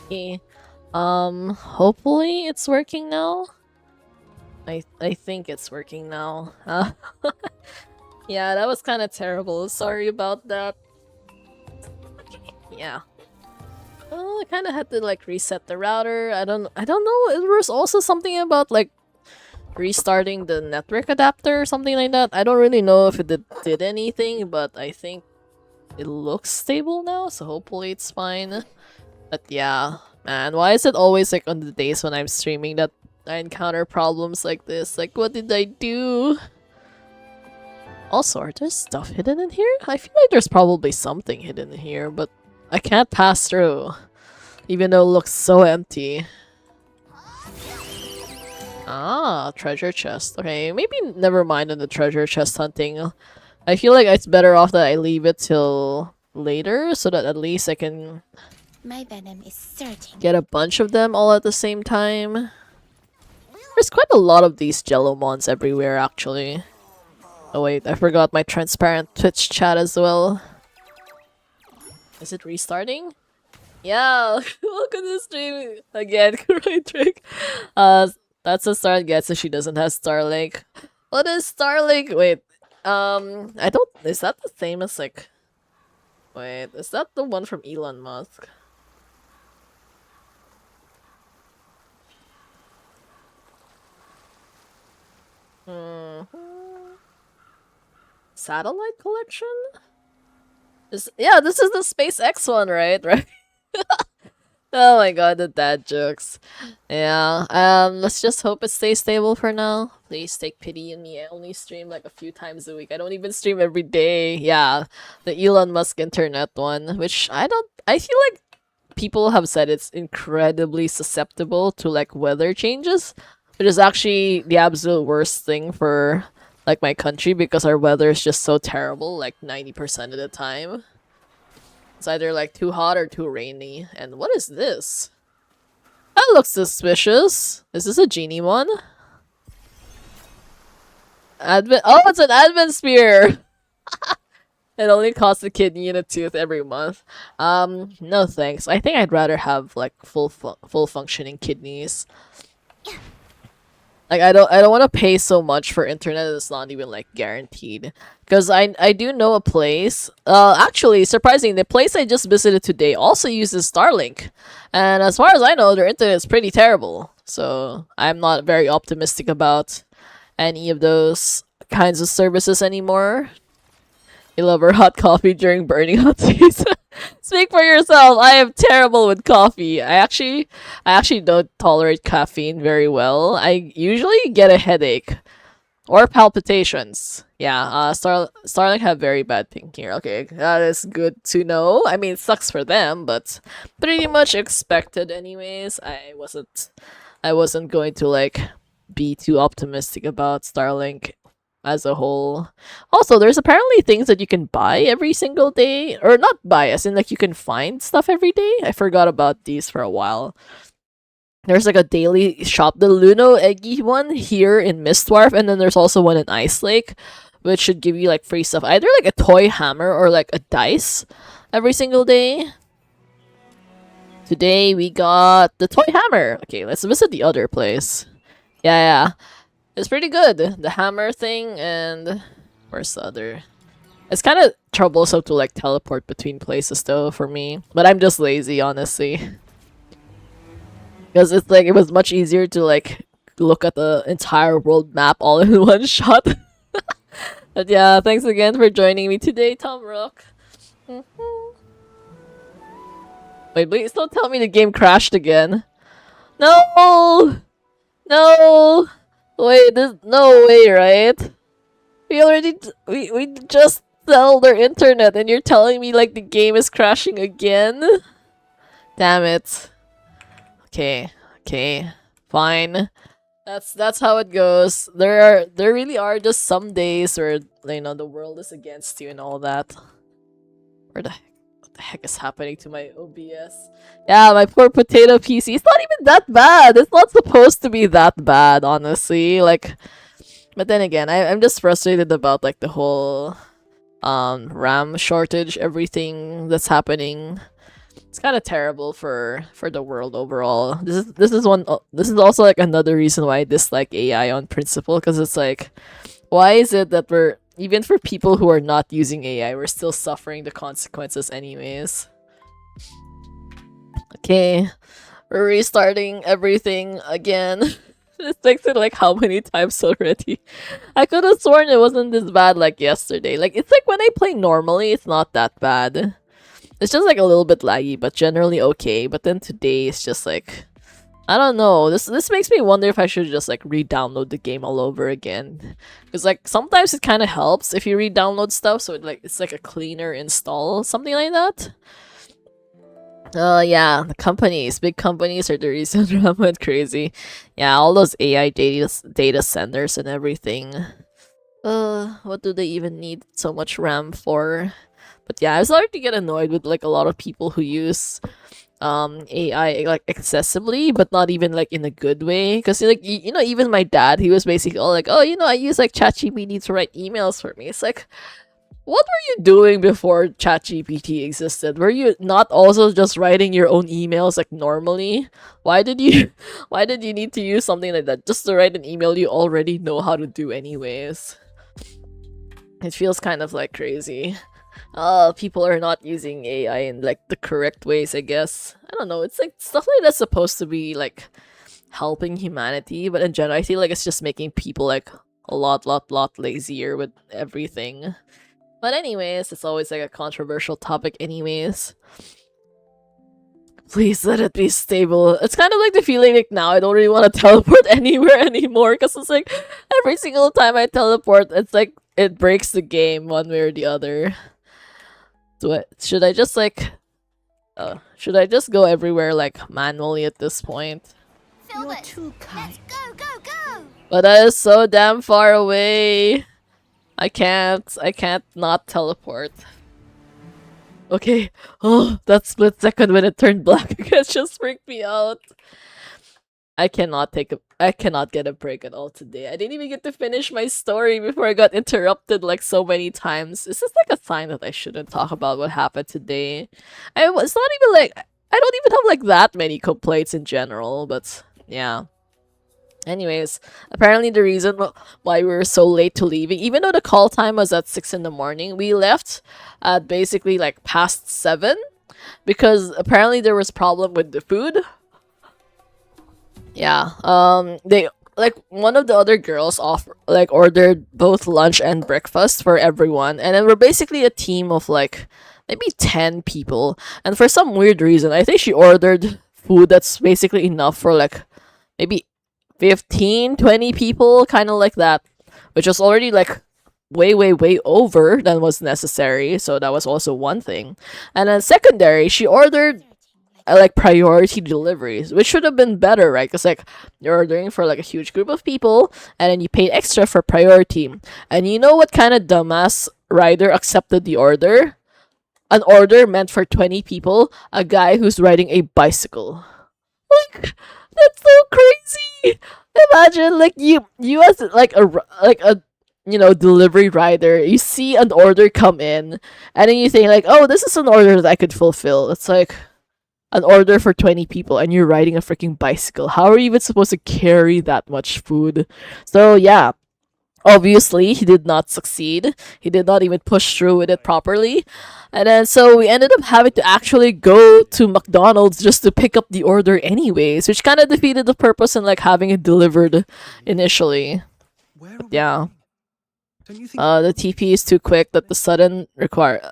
Okay. Hopefully it's working now. I think it's working now. Yeah, that was kind of terrible. Sorry about that. Yeah. I kind of had to like reset the router. I don't know. It was also something about like restarting the network adapter or something like that. I don't really know if it did anything, but I think it looks stable now, so hopefully it's fine. But yeah, man, why is it always like on the days when I'm streaming that I encounter problems like this? Like, what did I do? Also, are there stuff hidden in here? I feel like there's probably something hidden in here, but I can't pass through, even though it looks so empty. Ah, treasure chest. Okay, maybe never mind on the treasure chest hunting. I feel like it's better off that I leave it till later, so that at least I can My venom is certain. get a bunch of them all at the same time. There's quite a lot of these Jellomons everywhere, actually. Oh wait, I forgot my transparent Twitch chat as well. Is it restarting? Yeah, welcome to the stream again, right trick. That's a start get, so she doesn't have Starlink. What is Starlink? Wait, I don't. Is that the same as like? Wait, is that the one from Elon Musk? Hmm. Satellite collection? Yeah, this is the SpaceX one, right? Right. Oh my god, the dad jokes. Yeah, let's just hope it stays stable for now. Please take pity on me. I only stream like a few times a week. I don't even stream every day. Yeah, the Elon Musk internet one, which I feel like people have said it's incredibly susceptible to like weather changes, which is actually the absolute worst thing for like my country because our weather is just so terrible like 90% of the time. It's either like too hot or too rainy. And what is this? That looks suspicious. Is this a genie one? Advent. Oh, it's an advent spear. It only costs a kidney and a tooth every month. No thanks. I think I'd rather have like full functioning kidneys. Like I don't want to pay so much for internet that's not even like guaranteed. Because I do know a place. Actually, surprising, the place I just visited today also uses Starlink, and as far as I know, their internet is pretty terrible. So I'm not very optimistic about any of those kinds of services anymore. You love her hot coffee during burning hot days. Speak for yourself. I am terrible with coffee. I actually don't tolerate caffeine very well. I usually get a headache or palpitations. Yeah, Starlink have very bad thing here. Okay, that is good to know. I mean, it sucks for them, but pretty much expected anyways. I wasn't going to like be too optimistic about Starlink as a whole. Also, there's apparently things that you can buy every single day, or not buy, as in like you can find stuff every day. I forgot about these for a while. There's like a daily shop, the Luno Eggy one here in Mistwarp, and then there's also one in Ice Lake, which should give you like free stuff, either like a toy hammer or like a dice every single day. Today we got the toy hammer. Okay, let's visit the other place. Yeah. It's pretty good. The hammer thing and where's the other? It's kind of troublesome to like teleport between places though for me, but I'm just lazy honestly. Because it's like it was much easier to like look at the entire world map all in one shot. But yeah, thanks again for joining me today, Tom Rook. Wait, please don't tell me the game crashed again. No! No! Wait, there's no way, right? We just sell their internet and you're telling me like the game is crashing again? Damn it. Okay. Fine. That's how it goes. There really are just some days where the world is against you and all that. What the heck is happening to my OBS? Yeah, my poor potato PC. It's not even that bad. It's not supposed to be that bad, honestly. Like, but then again, I'm just frustrated about like the whole RAM shortage, everything that's happening. It's kind of terrible for the world overall. This is also like another reason why I dislike AI on principle, because it's like, why is it that we're, even for people who are not using AI, we're still suffering the consequences anyways? Okay, we're restarting everything again. It's takes it like how many times already? I could have sworn it wasn't this bad like yesterday. Like, it's like when I play normally, it's not that bad. It's just like a little bit laggy, but generally okay. But then today it's just like, I don't know. This makes me wonder if I should just like re-download the game all over again. Because like sometimes it kind of helps if you re-download stuff, so it's like a cleaner install, something like that. Yeah, the companies, big companies are the reason RAM went crazy. Yeah, all those AI data centers and everything. What do they even need so much RAM for? But yeah, I started to get annoyed with like a lot of people who use AI like excessively, but not even like in a good way. Because like you know, even my dad, he was basically all like, "Oh, you know, I use like ChatGPT to write emails for me." It's like, what were you doing before ChatGPT existed? Were you not also just writing your own emails like normally? Why did you why did you need to use something like that just to write an email you already know how to do anyways? It feels kind of like crazy. People are not using AI in like the correct ways, I guess. I don't know. It's like stuff like that's supposed to be like helping humanity, but in general, I feel like it's just making people like a lot lazier with everything. But anyways, it's always like a controversial topic anyways. Please let it be stable. It's kind of like the feeling like now I don't really want to teleport anywhere anymore, because it's like every single time I teleport, it's like it breaks the game one way or the other. Should I just like should I just go everywhere like manually at this point? You're too kind. Let's go! But that is so damn far away. I can't not teleport. Okay. Oh, that split second when it turned black again just freaked me out. I cannot get a break at all today. I didn't even get to finish my story before I got interrupted like so many times. Is this like a sign that I shouldn't talk about what happened today? It's not even like I don't even have like that many complaints in general, but yeah. Anyways, apparently the reason why we were so late to leaving, even though the call time was at 6 in the morning, we left at basically like past 7 because apparently there was problem with the food. Yeah. They like one of the other girls ordered both lunch and breakfast for everyone, and then we're basically a team of like maybe 10 people. And for some weird reason, I think she ordered food that's basically enough for like maybe 15, 20 people, kind of like that, which was already like way over than was necessary. So that was also one thing. And then secondary, she ordered like priority deliveries, which should have been better, right? Because like you're ordering for like a huge group of people, and then you paid extra for priority. And you know what kind of dumbass rider accepted the order? An order meant for 20 people, a guy who's riding a bicycle. Like, that's so crazy. Imagine like you as like a you know, delivery rider, you see an order come in, and then you think like, oh, this is an order that I could fulfill. It's like an order for 20 people and you're riding a freaking bicycle. How are you even supposed to carry that much food? So yeah, obviously he did not succeed. He did not even push through with it properly. And then so we ended up having to actually go to McDonald's just to pick up the order anyways, which kind of defeated the purpose in like having it delivered initially. Yeah. The TP is too quick that the sudden requirement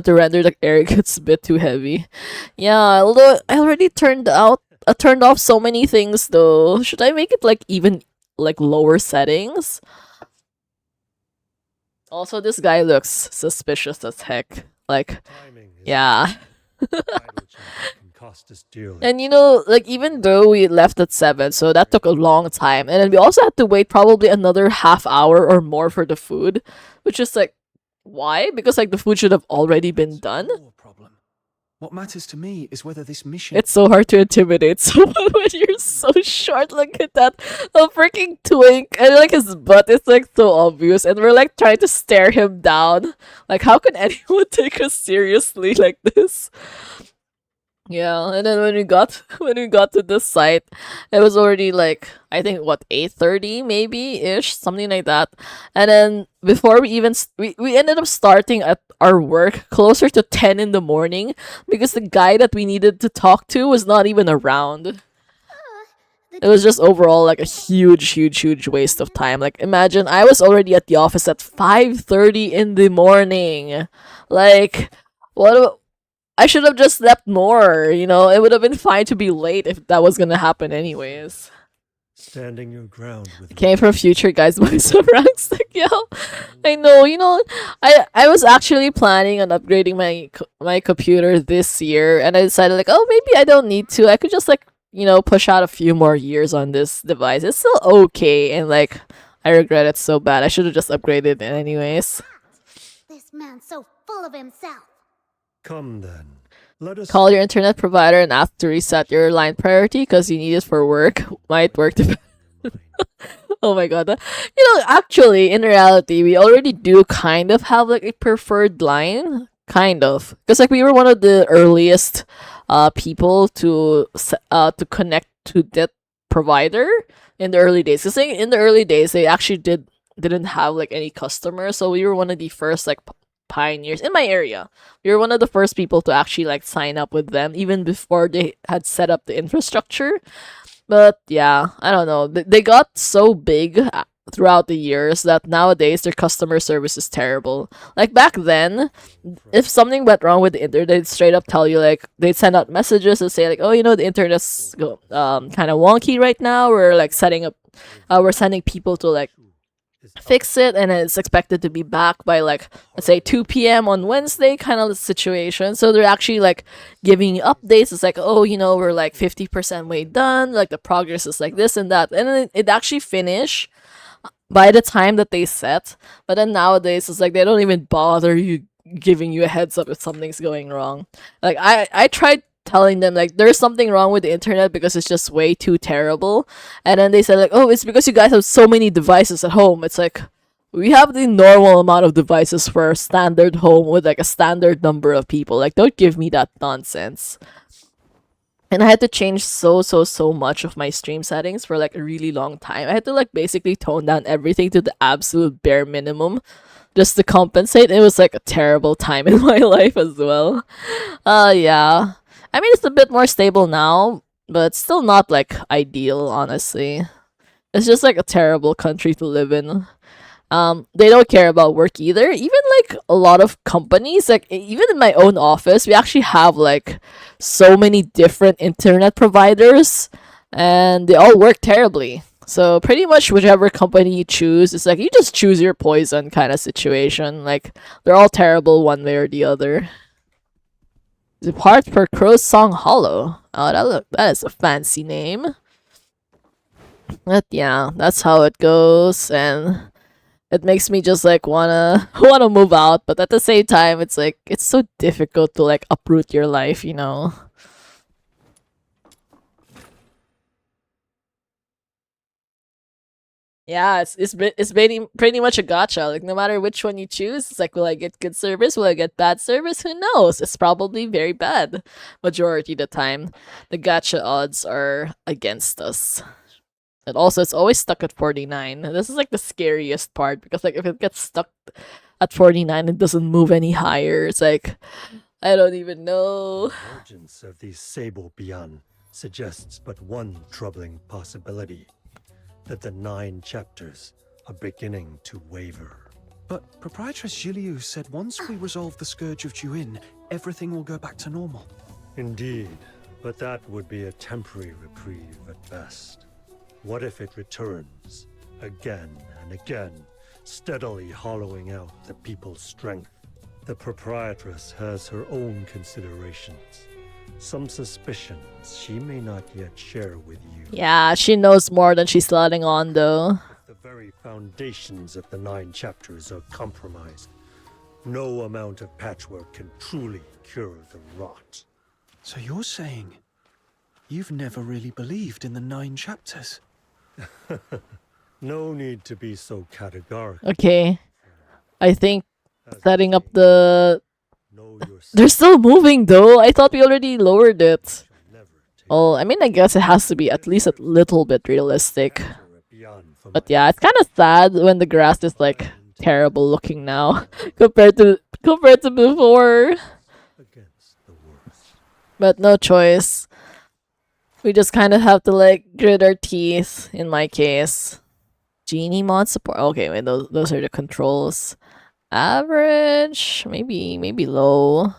to render the air gets a bit too heavy. Yeah, although I already turned off so many things though. Should I make it like even like lower settings? Also, this guy looks suspicious as heck. Like, yeah. And you know, like even though we left at 7, so that took a long time, and then we also had to wait probably another half hour or more for the food, which is like, why? Because like the food should have already been done. What matters to me is whether this mission. It's so hard to intimidate someone when you're so short. Look at that, a freaking twink, and like his butt is like so obvious, and we're like trying to stare him down. Like, how can anyone take us seriously like this? Yeah, and then when we got when we got to the site, it was already like I think what 8:30 maybe ish, something like that. And then before we even we ended up starting at our work closer to 10 in the morning because the guy that we needed to talk to was not even around. The It was just overall like a huge waste of time. Like imagine I was already at the office at 5:30 in the morning. Like what I should have just slept more, you know? It would have been fine to be late if that was gonna happen anyways. Standing your ground with Came from future guys voice of ranks like yo. I know, you know, I was actually planning on upgrading my computer this year and I decided like, oh maybe I don't need to. I could just like, you know, push out a few more years on this device. It's still okay and like I regret it so bad. I should have just upgraded it anyways. This man's so full of himself. Come then. Let us Call your internet provider and ask to reset your line priority because you need it for work. Might work. Oh my god. You know, actually, in reality, we already do kind of have like a preferred line. Kind of. Because like we were one of the earliest people to connect to that provider in the early days. Because in the early days, they actually didn't have like any customers. So we were one of the first like pioneers in my area. We were one of the first people to actually like sign up with them even before they had set up the infrastructure. But yeah, I don't know. They got so big throughout the years that nowadays their customer service is terrible. Like back then, if something went wrong with the internet, they'd straight up tell you like they'd send out messages and say like, "Oh, you know, the internet's kind of wonky right now. We're like setting up, we're sending people to like fix it and it's expected to be back by like let's say 2 p.m. on Wednesday kind of situation." So they're actually like giving you updates. It's like, oh, you know, we're like 50% way done, like the progress is like this and that, and then it actually finish by the time that they set. But then nowadays it's like they don't even bother you giving you a heads up if something's going wrong. Like I tried telling them like there's something wrong with the internet because it's just way too terrible, and then they said like, oh, it's because you guys have so many devices at home. It's like we have the normal amount of devices for a standard home with like a standard number of people. Like don't give me that nonsense. And I had to change so much of my stream settings for like a really long time. I had to like basically tone down everything to the absolute bare minimum just to compensate. It was like a terrible time in my life as well. Yeah. I mean, it's a bit more stable now, but it's still not like ideal, honestly. It's just like a terrible country to live in. They don't care about work either. Even like a lot of companies, like even in my own office, we actually have like so many different internet providers, and they all work terribly. So pretty much whichever company you choose, it's like you just choose your poison kind of situation. Like they're all terrible one way or the other. The part for Crow's Song Hollow. Oh, that is a fancy name. But yeah, that's how it goes, and it makes me just like wanna wanna move out. But at the same time, it's like it's so difficult to like uproot your life, you know. Yeah, it's pretty much a gotcha. Like no matter which one you choose, it's like will I get good service? Will I get bad service? Who knows? It's probably very bad. Majority of the time, the gotcha odds are against us. And also, it's always stuck at 49. This is like the scariest part because like if it gets stuck at 49, it doesn't move any higher. It's like I don't even know. the emergence of the Sable Beyond suggests but one troubling possibility, that the 9 chapters are beginning to waver. But Proprietress Jiliu said once we resolve the Scourge of Juin, everything will go back to normal. Indeed, but that would be a temporary reprieve at best. What if it returns, again and again, steadily hollowing out the people's strength? The Proprietress has her own considerations, some suspicions she may not yet share with you. Yeah, she knows more than she's letting on, though. If the very foundations of the 9 chapters are compromised, no amount of patchwork can truly cure the rot. So you're saying you've never really believed in the 9 chapters? No need to be so categorical. Okay, I think As setting up they the Know yourself. They're still moving though. I thought we already lowered it. Never take Well, I mean, I guess it has to be at least a little bit realistic. a beyond for But my yeah, it's kind of sad when the grass is like terrible looking now compared to before. against the worst. But no choice. We just kind of have to like grit our teeth. In my case, genie mod support. Okay, wait, those are the controls. Average, maybe low.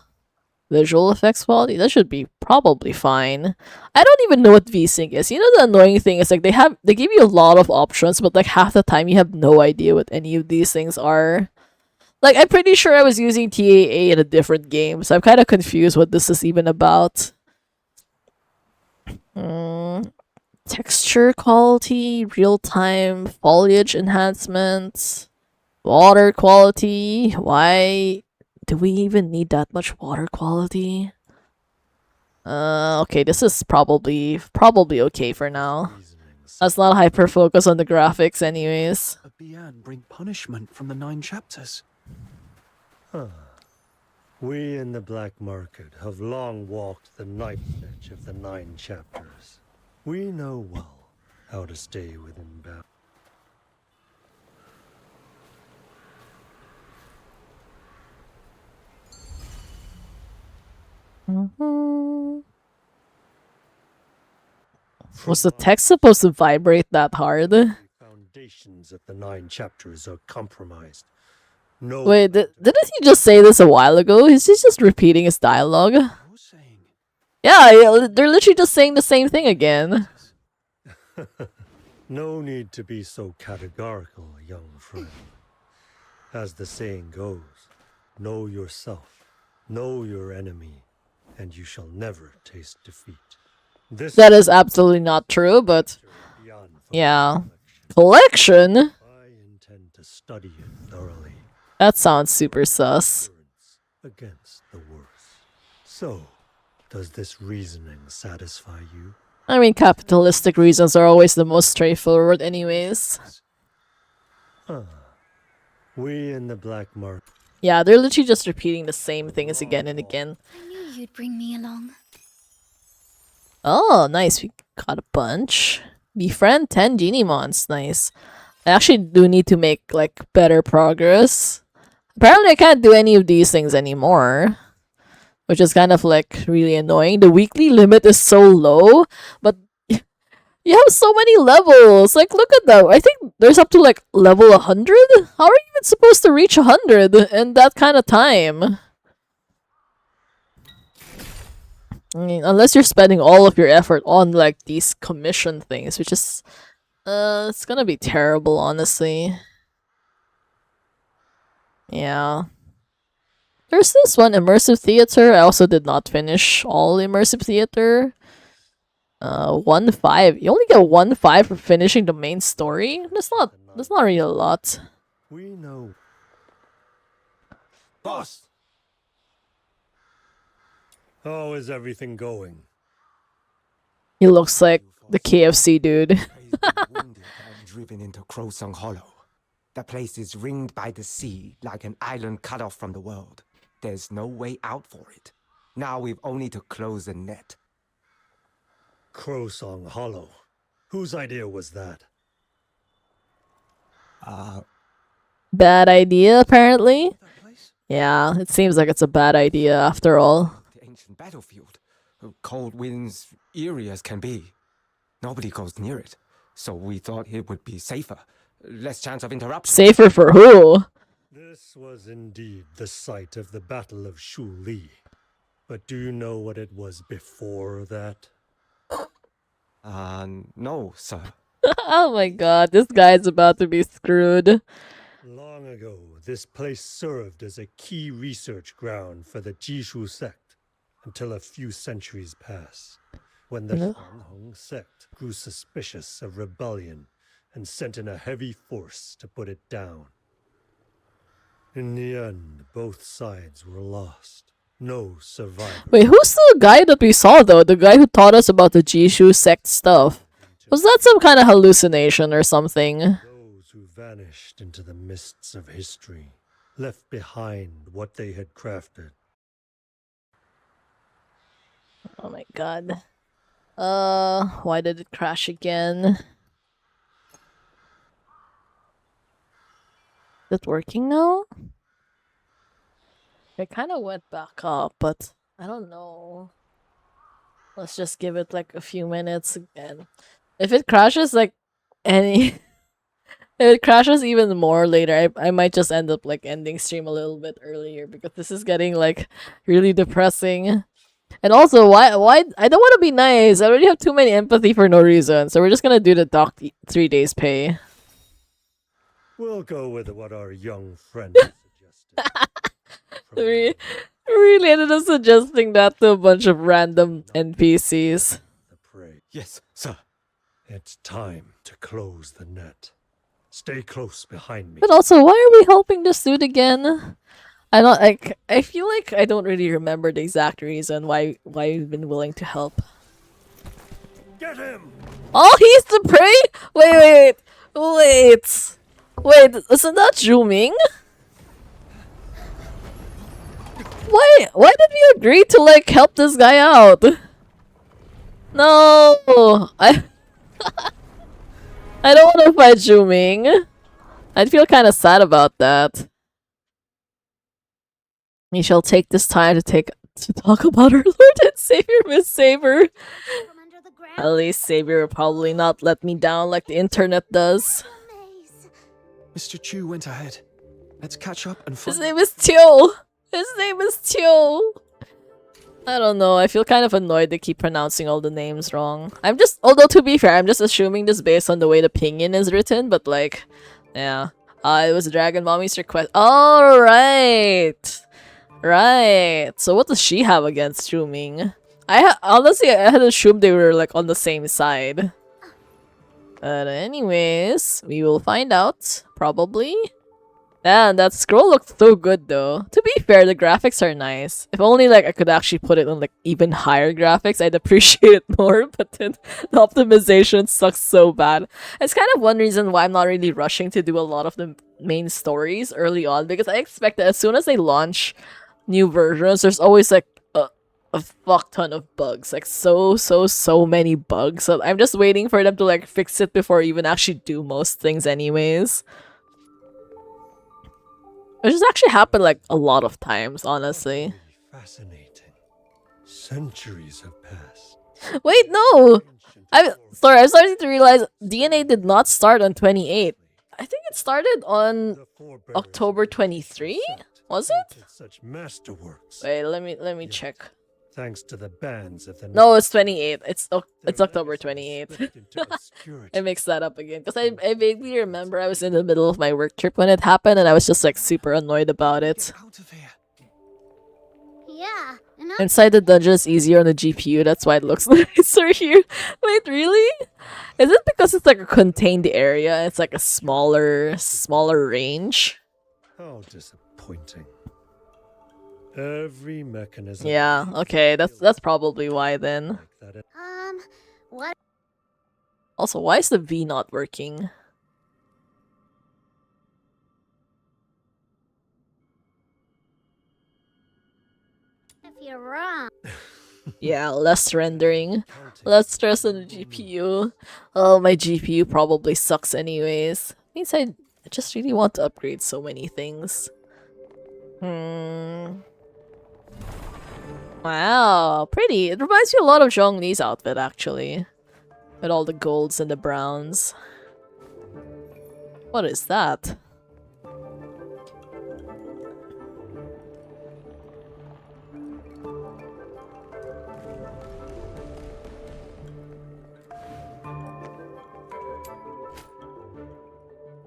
Visual effects quality, that should be probably fine. I don't even know what VSync is. You know, the annoying thing is like they give you a lot of options, but like half the time you have no idea what any of these things are. Like, I'm pretty sure I was using TAA in a different game, so I'm kind of confused what this is even about. Texture quality, real-time foliage enhancements, water quality. Why do we even need that much water quality? Okay, this is probably okay for now. Reasonings. Let's not hyper focus on the graphics anyways. A Bian bring punishment from the 9 chapters. We in the black market have long walked the knife edge of the 9 chapters. We know well how to stay within bounds. Was the text supposed to vibrate that hard? The foundations of the 9 chapters are compromised. No Wait, didn't he just say this a while ago? Is he just repeating his dialogue? You're saying Yeah, they're literally just saying the same thing again. No need to be so categorical, young friend. As the saying goes, know yourself, know your enemy, and you shall never taste defeat. This That is absolutely not true, but beyond yeah. collection. Collection? I intend to study it thoroughly. That sounds super sus. Endurance against the worst. So, does this reasoning satisfy you? I mean, capitalistic reasons are always the most straightforward anyways. We in the black market. Yeah, they're literally just repeating the same things again and again. I knew you'd bring me along. Oh, nice. We got a bunch. Befriend 10 genie mons. Nice. I actually do need to make, like, better progress. Apparently, I can't do any of these things anymore. Which is kind of, like, really annoying. The weekly limit is so low, but you have so many levels. Like, look at that. I think there's up to, like, level 100? How are you even supposed to reach 100 in that kind of time? I mean, unless you're spending all of your effort on, like, these commission things, which is, it's gonna be terrible, honestly. Yeah. There's this one, Immersive Theater. I also did not finish all Immersive Theater. 1-5. You only get 1-5 for finishing the main story? That's not really a lot. We know. Boss! How is everything going? He looks like the KFC dude. Crazed and wounded and driven into Crowsong Hollow. The place is ringed by the sea like an island cut off from the world. There's no way out for it. Now we've only to close the net. Crowsong Hollow. Whose idea was that? Bad idea, apparently. that place? Yeah, it seems like it's a bad idea after all. The ancient battlefield. Cold winds, eerie as can be. Nobody goes near it. So we thought it would be safer. Less chance of interruption. Safer for who? This was indeed the site of the Battle of Shu Li. But do you know what it was before that? No, sir. Oh my god, this guy's about to be screwed. Long ago, this place served as a key research ground for the Jishu sect until a few centuries passed, when the Huaxu sect grew suspicious of rebellion and sent in a heavy force to put it down. In the end, both sides were lost. No survivor. Wait, who's the guy that we saw though? The guy who taught us about the Jishu sect stuff. Was that some kind of hallucination or something? Those who vanished into the mists of history, left behind what they had crafted. Oh my god. Why did it crash again? Is it working now? It kind of went back up, but I don't know. Let's just give it like a few minutes again. If it crashes like any if it crashes even more later, I might just end up like ending stream a little bit earlier because this is getting like really depressing. And also, why I don't want to be nice. I already have too many empathy for no reason. So we're just gonna do the doc 3 days pay. We'll go with what our young friend suggested. From We now really ended up suggesting that to a bunch of random NPCs. on, the prey. Yes, sir. It's time to close the net. Stay close behind me. But also, why are we helping this dude again? I don't like. I feel like I don't really remember the exact reason why we've been willing to help. Get him! Oh, he's the prey. Wait. Isn't that Zhu Ming? Why did we agree to like help this guy out? No, I don't want to fight Zhu Ming. I'd feel kind of sad about that. We shall take this time to talk about our Lord and Savior, Miss Saber. From under the ground. At least Savior will probably not let me down like the internet does. Maze. Mr. Chu went ahead. Let's catch up and His find. name is Tio. His name is Tio. I don't know. I feel kind of annoyed they keep pronouncing all the names wrong. Although to be fair, I'm just assuming this based on the way the pinyin is written, but like, yeah. It was Dragon Mommy's request. All right. Right. So what does she have against Zhu Ming? Honestly, I had assumed they were like on the same side. But anyways, we will find out probably. Man, that scroll looked so good though. To be fair, the graphics are nice. If only like I could actually put it on like even higher graphics, I'd appreciate it more, but then the optimization sucks so bad. It's kind of one reason why I'm not really rushing to do a lot of the main stories early on, because I expect that as soon as they launch new versions, there's always like a fuck ton of bugs. Like so many bugs. So I'm just waiting for them to like fix it before I even actually do most things anyways. Which has actually happened like a lot of times, honestly. Really fascinating. Centuries have passed. Wait, no! I'm Ancient sorry, I'm starting to realize DNA did not start on 28. I think it started on The forebearers October of the 23? Set Was it? created Such masterworks. Wait, let me check. Thanks to the bands of the No, it's 28. It's their October legacy 28th. slipped into obscurity. I mixed that up again because I vaguely remember I was in the middle of my work trip when it happened and I was just like super annoyed about it. Get out of here. Yeah, and Inside the dungeon is easier on the GPU, that's why it looks nicer here. Wait, really? Is it because it's like a contained area? It's like a smaller range? How disappointing. Every mechanism. Yeah, okay, that's probably why then. like that. what? Also, why is the V not working? If you're wrong. Yeah, less rendering. Counting Less stress on the GPU. Oh, my GPU probably sucks anyways. Means I just really want to upgrade so many things. Wow, pretty. It reminds me a lot of Zhongli's outfit actually. With all the golds and the browns. What is that?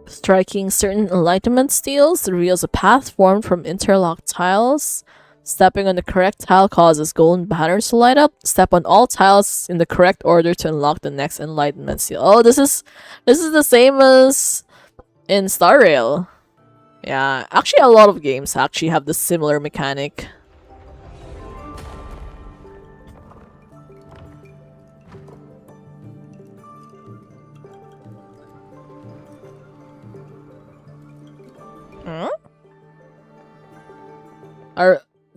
Striking certain enlightenment steels reveals a path formed from interlocked tiles. Stepping on the correct tile causes golden banners to light up. Step on all tiles in the correct order to unlock the next enlightenment seal. Oh, this is the same as in Star Rail. Yeah, actually a lot of games actually have the similar mechanic.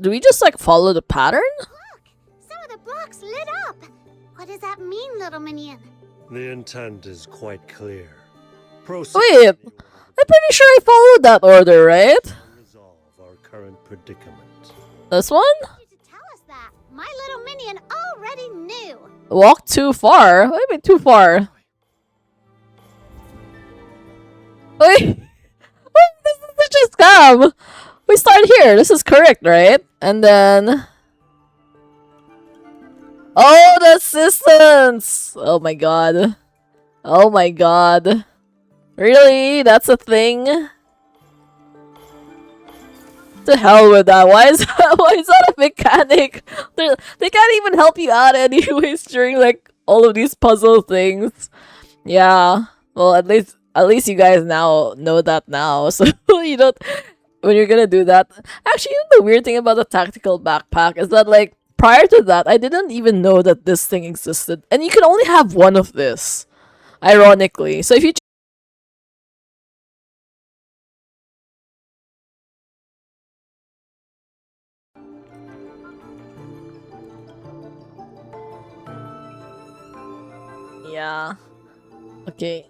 Do we just like follow the pattern? Some of the blocks What does that mean, little minion? The intent is quite clear. Wait, Proceed I'm pretty sure I followed that order, right? to resolve our current predicament. This one? You to tell us that. My little minion already knew. Walk too far? What do you mean too far? Wait, this is such a scam! We start here, this is correct, right? And then... Oh, the assistants! Oh my god. Oh my god. Really? That's a thing? To hell with that. Why is that a mechanic? They can't even help you out anyways during like all of these puzzle things. Yeah. Well, at least you guys now know that now. So you don't when you're gonna do that. Actually, you know, the weird thing about the tactical backpack is that like prior to that, I didn't even know that this thing existed, and you can only have one of this. Ironically, so if you yeah. Okay.